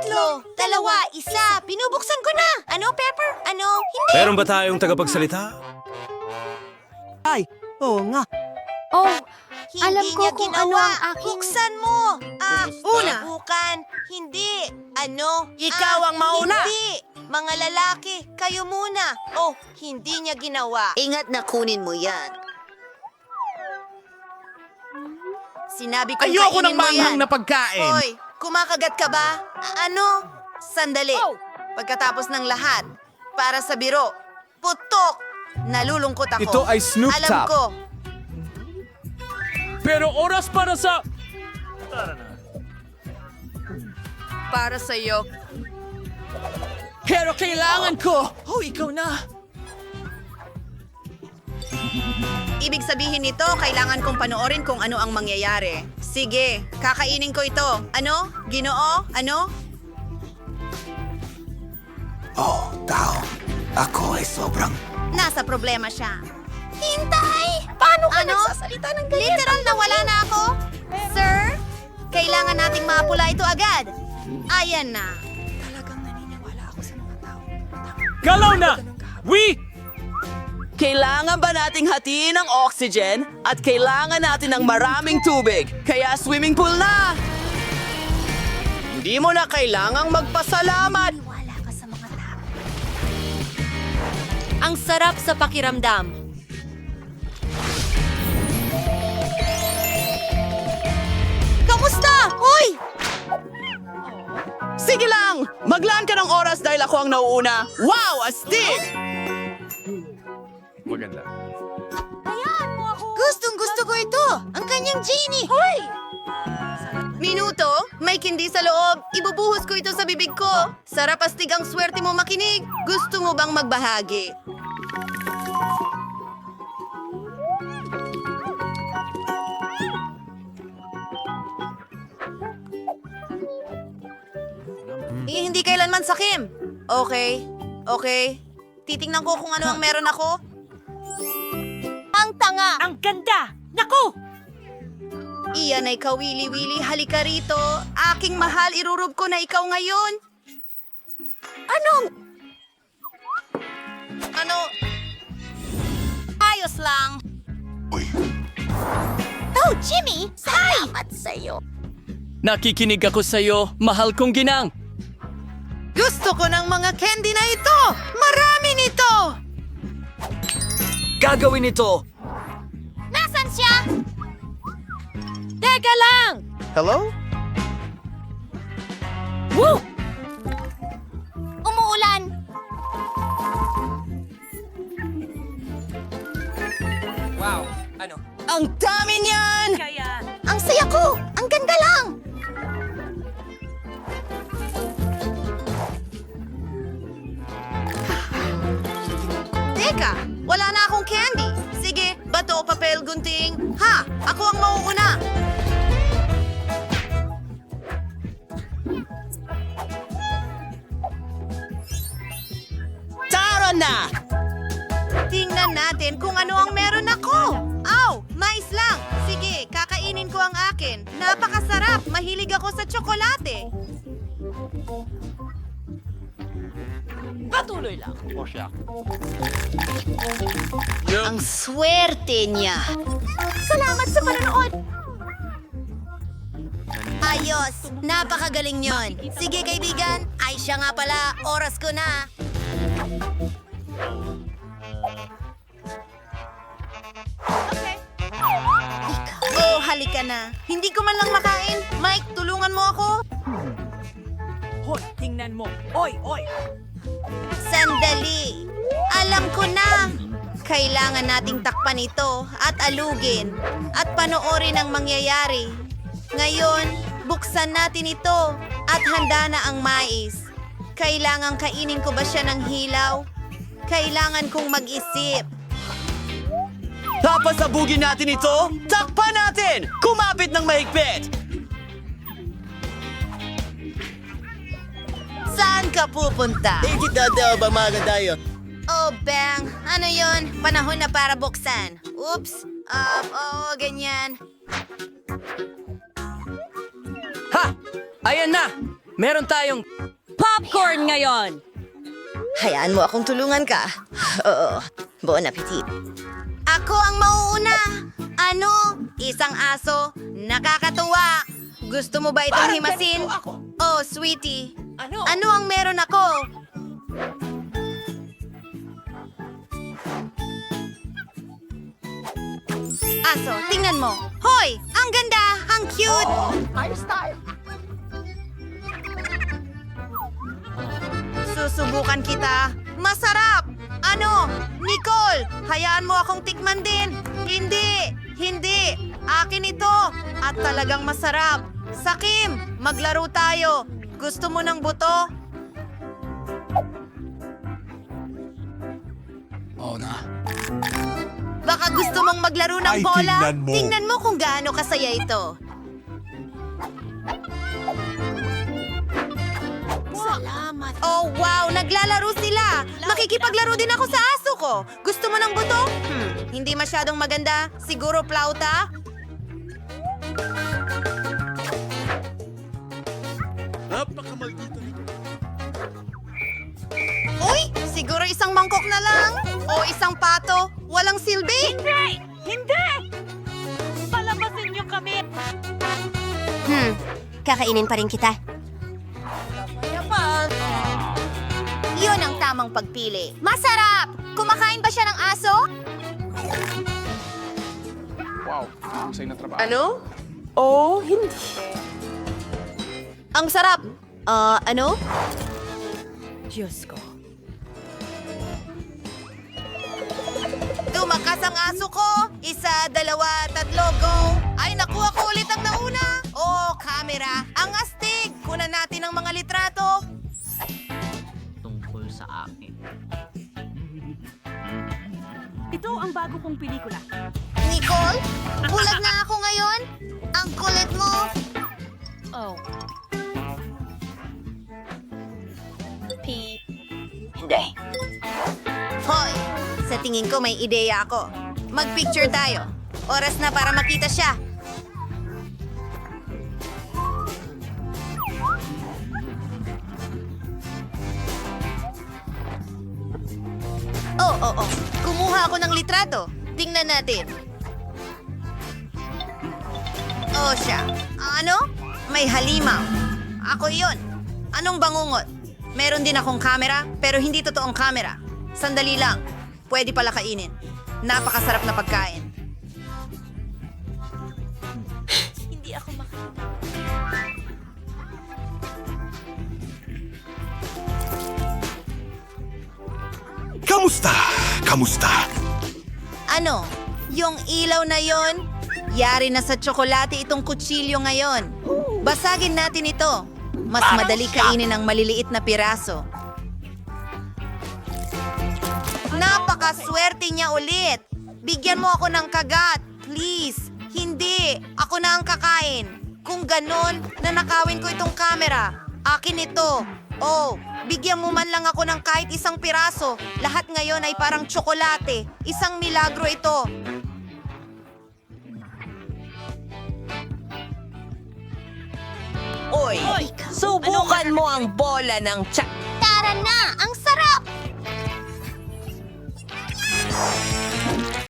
Tatlo, dalawa, isa. Binubuksan ko na. Ano, Pepper? Ano? Hindi. Meron ba tayong tagapagsalita? Ay, oo nga. Oh, Hindi alam ko niya kung ginawa. ano ang aking... Buksan mo. Una. Bukan. Hindi. Ano? Ikaw ang mauna. Hindi. Mga lalaki, kayo muna. Oh, hindi niya ginawa. Ingat na kunin mo yan. Sinabi ko Ayoko kainin ng mo manghang yan. na pagkain. Hoy, kumakagat ka ba? Ano? Sandali. Oh. Pagkatapos ng lahat, para sa biro, putok! Nalulungkot ako. Ito ay Snoop Alam Top. ko. Pero oras para sa... Para sa'yo. Pero kailangan ko. Oh, ikaw na. Ibig sabihin nito, kailangan kong panoorin kung ano ang mangyayari. Sige, kakainin ko ito. Ano? Ginoo? Ano? Oh, tao. Ako ay sobrang... Nasa problema siya. Hintay! Paano ka nagsasalita ng ganyan? Literal na wala na ako? Sir, kailangan nating mapula ito agad. Ayan na. Talagang naniniwala ako sa mga tao. Galaw na! We! Kailangan ba nating hatiin ang oxygen at kailangan natin ng maraming tubig? Kaya swimming pool na! Hindi mo na kailangang magpasalamat. Wala ka sa mga tao. Ang sarap sa pakiramdam. Kamusta? Hoy! Sige lang! Maglaan ka ng oras dahil ako ang nauuna. Wow, astig! Maganda. Gustong gusto ko ito! Ang kanyang genie! Hoy! Minuto, may kindi sa loob. Ibubuhos ko ito sa bibig ko. Sarap astig ang swerte mo makinig. Gusto mo bang magbahagi? Hindi kailanman sakim. Okay, okay. Titingnan ko kung ano ang meron ako. Ang tanga! Ang ganda! Naku! Iyan ay kawili-wili, halika rito. Aking mahal, irurub ko na ikaw ngayon. Anong? Ano? Ayos lang. Oh, Jimmy! Salamat sa'yo. Nakikinig ako sa'yo, mahal kong ginang. Gusto ko ng mga candy na ito! Marami nito! Gagawin ito! Nasaan siya? Teka lang! Hello? Woo! Umuulan. Wow, ano? Ang dami niyan! Ang saya ko! Ang ganda lang! Teka, wala na akong candy. Sige, bato, papel, gunting. Ha! Ako ang mauuna. Tara na! Tingnan natin kung ano ang meron ako. Aw, mais lang. Sige, kakainin ko ang akin. Napakasarap. Mahilig ako sa tsokolate. Patuloy lang. Ang swerte niya. Salamat sa panonood. Ayos. Napakagaling yon. Sige, kaibigan. Ay, siya nga pala. Oras ko na. Oh, halika na. Hindi ko man lang makain. Mike, tulungan mo ako. Hoy, tingnan mo. Oy, oy! Sandali. Alam ko na. Kailangan nating takpan ito at alugin at panoorin ang mangyayari. Ngayon, buksan natin ito at handa na ang mais. Kailangan kainin ko ba siya ng hilaw? Kailangan kong mag-isip. Tapos sabugin natin ito, takpan natin! Kumapit ng mahigpit! Saan ka pupunta? Ikitadaw ba maganda yun? Oh, bang! Ano yon? Panahon na para buksan. Oops! Oo, ganyan. Ha! Ayan na! Meron tayong... Popcorn ngayon! Hayaan mo akong tulungan ka. Oo, bon appetit. Ako ang mauuna. Ano? Isang aso? Nakakatuwa. Gusto mo ba itong himasin? Oh, sweetie. Ano ang meron ako? Aso, tingnan mo. Hoy! Ang ganda! Ang cute! Susubukan kita. Masarap! Ano? Nicole, hayaan mo akong tikman din. Hindi! Hindi! Akin ito! At talagang masarap. Sakim, maglaro tayo. Gusto mo ng buto? Oo na. Baka gusto mong maglaro ng Ay, bola? tingnan mo. Tingnan mo kung gaano kasaya ito. Salamat. Oh, wow! Naglalaro sila! Makikipaglaro din ako sa aso ko. Gusto mo ng buto? Hindi masyadong maganda. Siguro plauta? Napakamaldito nito. Uy! Siguro isang mangkok na lang? O isang pato? Walang silbi? Hindi! Palabasin niyo kami! Kakainin pa rin kita. Yun ang tamang pagpili. Masarap! Kumakain ba siya ng aso? Ano? Oh, hindi. Ang sarap! Ano? Diyos ko. Tumakas ang aso ko! Isa, dalawa, tatlo, go! Ay, nakuha ko ulit ang nauna! Oh, camera! Ang astig! Kunan natin ang mga litrato! Tungkol sa akin. Ito ang bago kong pelikula. Nicole, bulag na ako ngayon? Ang kulit mo! Oh. Hoy! Sa tingin ko may ideya ako. Mag-picture tayo. Oras na para makita siya. Oh. Kumuha ako ng litrato. Tingnan natin. Oh, siya. Ano? May halimaw. Ako yon. Anong bangungot? Meron din akong camera, pero hindi totoong camera. Sandali lang. Pwede pala kainin. Napakasarap na pagkain. Hindi ako makita. Kamusta? Kamusta? Ano? Yung ilaw na yon? Yari na sa tsokolate itong kutsilyo ngayon. Basagin natin ito. Mas madali kainin ang maliliit na piraso. Napakaswerte niya ulit. Bigyan mo ako ng kagat. Please. Hindi. Ako na ang kakain. Kung ganon, nanakawin ko itong camera. Akin ito. Oh, bigyan mo man lang ako ng kahit isang piraso. Lahat ngayon ay parang tsokolate. Isang milagro ito. Oy, subukan mo ang bola ng tsak. Tara na! Ang sarap!